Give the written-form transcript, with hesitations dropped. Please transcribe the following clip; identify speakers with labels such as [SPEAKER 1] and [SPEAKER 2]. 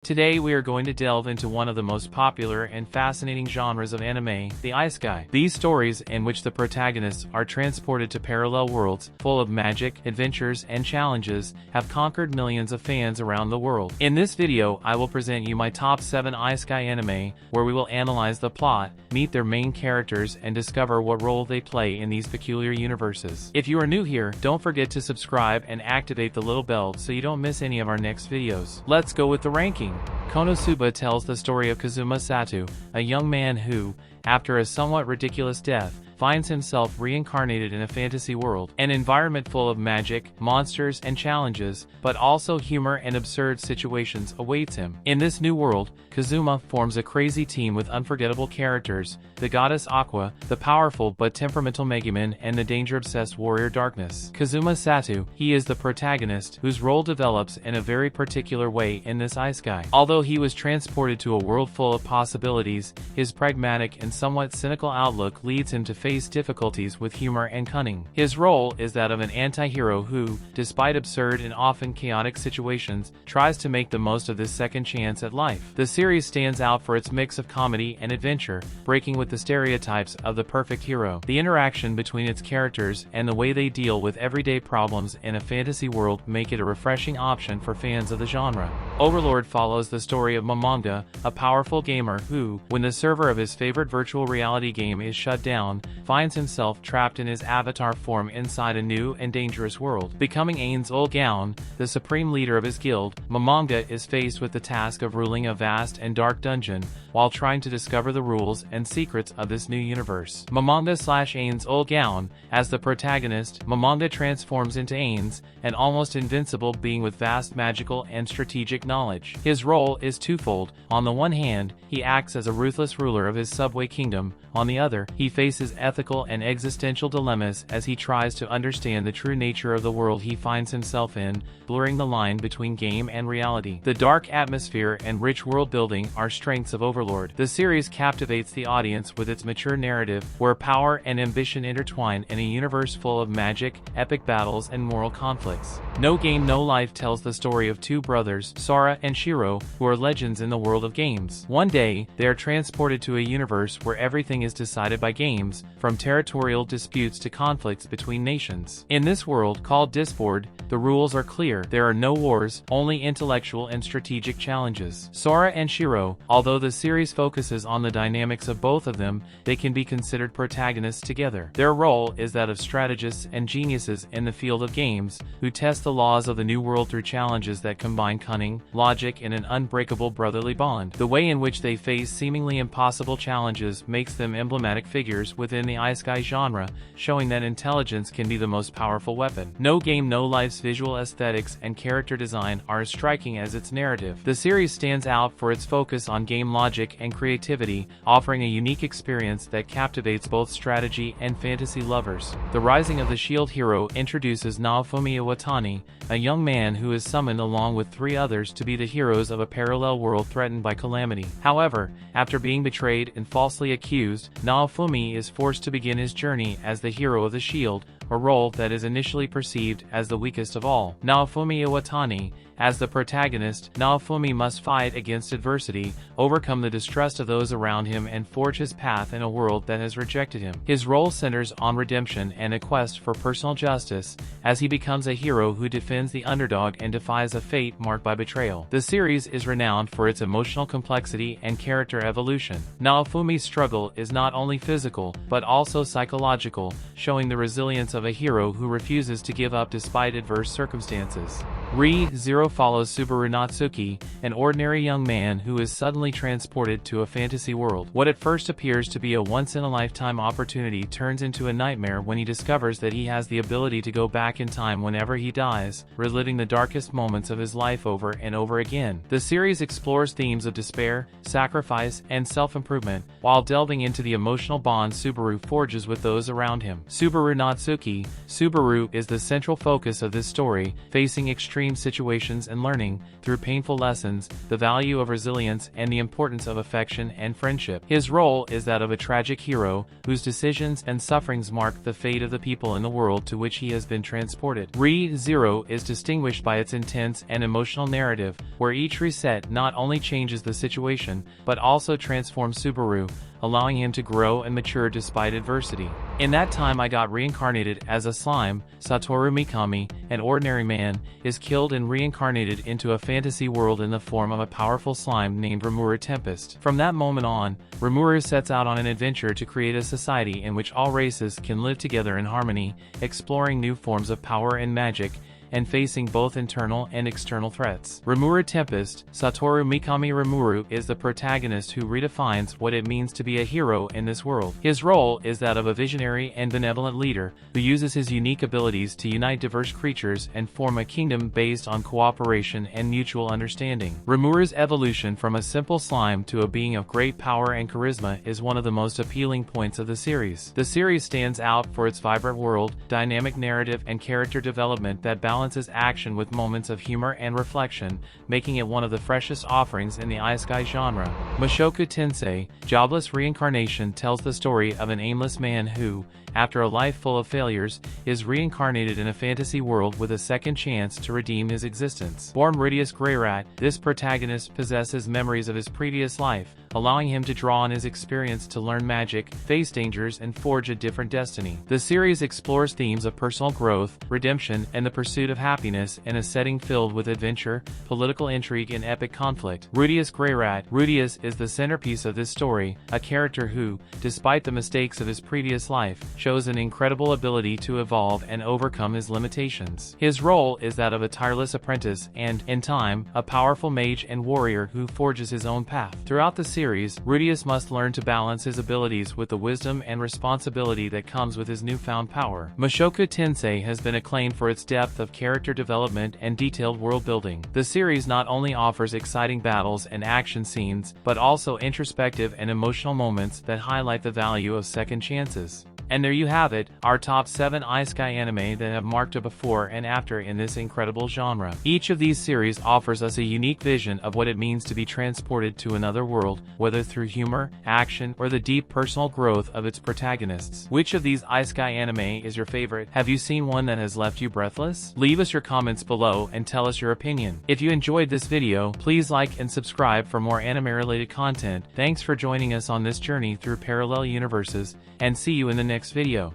[SPEAKER 1] Today we are going to delve into one of the most popular and fascinating genres of anime, the Isekai. These stories, in which the protagonists are transported to parallel worlds, full of magic, adventures, and challenges, have conquered millions of fans around the world. In this video, I will present you my top 7 Isekai anime, where we will analyze the plot, meet their main characters, and discover what role they play in these peculiar universes. If you are new here, don't forget to subscribe and activate the little bell so you don't miss any of our next videos. Let's go with the ranking. Konosuba tells the story of Kazuma Satu, a young man who, after a somewhat ridiculous death, finds himself reincarnated in a fantasy world, an environment full of magic, monsters, and challenges, but also humor and absurd situations awaits him. In this new world, Kazuma forms a crazy team with unforgettable characters, the goddess Aqua, the powerful but temperamental Megumin, and the danger-obsessed warrior Darkness. Kazuma Satu, he is the protagonist, whose role develops in a very particular way in this Isekai. Although he was transported to a world full of possibilities, his pragmatic and somewhat cynical outlook leads him to face difficulties with humor and cunning. His role is that of an anti-hero who, despite absurd and often chaotic situations, tries to make the most of this second chance at life. The series stands out for its mix of comedy and adventure, breaking with the stereotypes of the perfect hero. The interaction between its characters and the way they deal with everyday problems in a fantasy world make it a refreshing option for fans of the genre. Overlord follows the story of Momonga, a powerful gamer who, when the server of his favorite virtual reality game is shut down, finds himself trapped in his avatar form inside a new and dangerous world. Becoming Ain's Old Gown, the supreme leader of his guild, Momonga is faced with the task of ruling a vast and dark dungeon, while trying to discover the rules and secrets of this new universe. Momonga/Ain's Old Gown, as the protagonist, Momonga transforms into Ain's, an almost invincible being with vast magical and strategic knowledge. His role is twofold. On the one hand, he acts as a ruthless ruler of his subway kingdom. On the other, he faces ethical and existential dilemmas as he tries to understand the true nature of the world he finds himself in, blurring the line between game and reality. The dark atmosphere and rich world building are strengths of Overlord. The series captivates the audience with its mature narrative, where power and ambition intertwine in a universe full of magic, epic battles, and moral conflicts. No Game No Life tells the story of two brothers, Sora and Shiro, who are legends in the world of games. One day, they are transported to a universe where everything is decided by games, from territorial disputes to conflicts between nations. In this world, called Discord, the rules are clear. There are no wars, only intellectual and strategic challenges. Sora and Shiro, although the series focuses on the dynamics of both of them, they can be considered protagonists together. Their role is that of strategists and geniuses in the field of games, who test the laws of the new world through challenges that combine cunning, logic, and an unbreakable brotherly bond. The way in which they face seemingly impossible challenges makes them emblematic figures within the Isekai genre, showing that intelligence can be the most powerful weapon. No Game No Life's visual aesthetics and character design are as striking as its narrative. The series stands out for its focus on game logic and creativity, offering a unique experience that captivates both strategy and fantasy lovers. The Rising of the Shield Hero introduces Naofumi Iwatani, a young man who is summoned along with 3 others to be the heroes of a parallel world threatened by calamity. However, after being betrayed and falsely accused, Naofumi is forced to begin his journey as the hero of the shield, a role that is initially perceived as the weakest of all. Naofumi Iwatani, as the protagonist, Naofumi must fight against adversity, overcome the distrust of those around him, and forge his path in a world that has rejected him. His role centers on redemption and a quest for personal justice, as he becomes a hero who defends the underdog and defies a fate marked by betrayal. The series is renowned for its emotional complexity and character evolution. Naofumi's struggle is not only physical, but also psychological, showing the resilience of a hero who refuses to give up despite adverse circumstances. Re-Zero follows Subaru Natsuki, an ordinary young man who is suddenly transported to a fantasy world. What at first appears to be a once-in-a-lifetime opportunity turns into a nightmare when he discovers that he has the ability to go back in time whenever he dies, reliving the darkest moments of his life over and over again. The series explores themes of despair, sacrifice, and self-improvement, while delving into the emotional bond Subaru forges with those around him. Subaru Natsuki, Subaru is the central focus of this story, facing extreme extreme situations and learning, through painful lessons, the value of resilience and the importance of affection and friendship. His role is that of a tragic hero, whose decisions and sufferings mark the fate of the people in the world to which he has been transported. Re-Zero is distinguished by its intense and emotional narrative, where each reset not only changes the situation, but also transforms Subaru, allowing him to grow and mature despite adversity. In that time I got reincarnated as a slime. Satoru Mikami, an ordinary man, is killed and reincarnated into a fantasy world in the form of a powerful slime named Rimuru Tempest. From that moment on, Rimuru sets out on an adventure to create a society in which all races can live together in harmony, exploring new forms of power and magic, and facing both internal and external threats. Rimuru Tempest, Satoru Mikami Rimuru is the protagonist who redefines what it means to be a hero in this world. His role is that of a visionary and benevolent leader, who uses his unique abilities to unite diverse creatures and form a kingdom based on cooperation and mutual understanding. Rimuru's evolution from a simple slime to a being of great power and charisma is one of the most appealing points of the series. The series stands out for its vibrant world, dynamic narrative, and character development that balances action with moments of humor and reflection, making it one of the freshest offerings in the Isekai genre. Mushoku Tensei, Jobless Reincarnation tells the story of an aimless man who, after a life full of failures, is reincarnated in a fantasy world with a second chance to redeem his existence. Born Rudius Greyrat, this protagonist possesses memories of his previous life, allowing him to draw on his experience to learn magic, face dangers, and forge a different destiny. The series explores themes of personal growth, redemption, and the pursuit of happiness in a setting filled with adventure, political intrigue, and epic conflict. Rudius Greyrat. Rudius is the centerpiece of this story, a character who, despite the mistakes of his previous life, shows an incredible ability to evolve and overcome his limitations. His role is that of a tireless apprentice and, in time, a powerful mage and warrior who forges his own path. Throughout the series, Rudius must learn to balance his abilities with the wisdom and responsibility that comes with his newfound power. Mushoku Tensei has been acclaimed for its depth of character development and detailed world building. The series not only offers exciting battles and action scenes, but also introspective and emotional moments that highlight the value of second chances. And there you have it, our top 7 Isekai anime that have marked a before and after in this incredible genre. Each of these series offers us a unique vision of what it means to be transported to another world, whether through humor, action, or the deep personal growth of its protagonists. Which of these Isekai anime is your favorite? Have you seen one that has left you breathless? Leave us your comments below and tell us your opinion. If you enjoyed this video, please like and subscribe for more anime-related content. Thanks for joining us on this journey through parallel universes, and see you in the next video.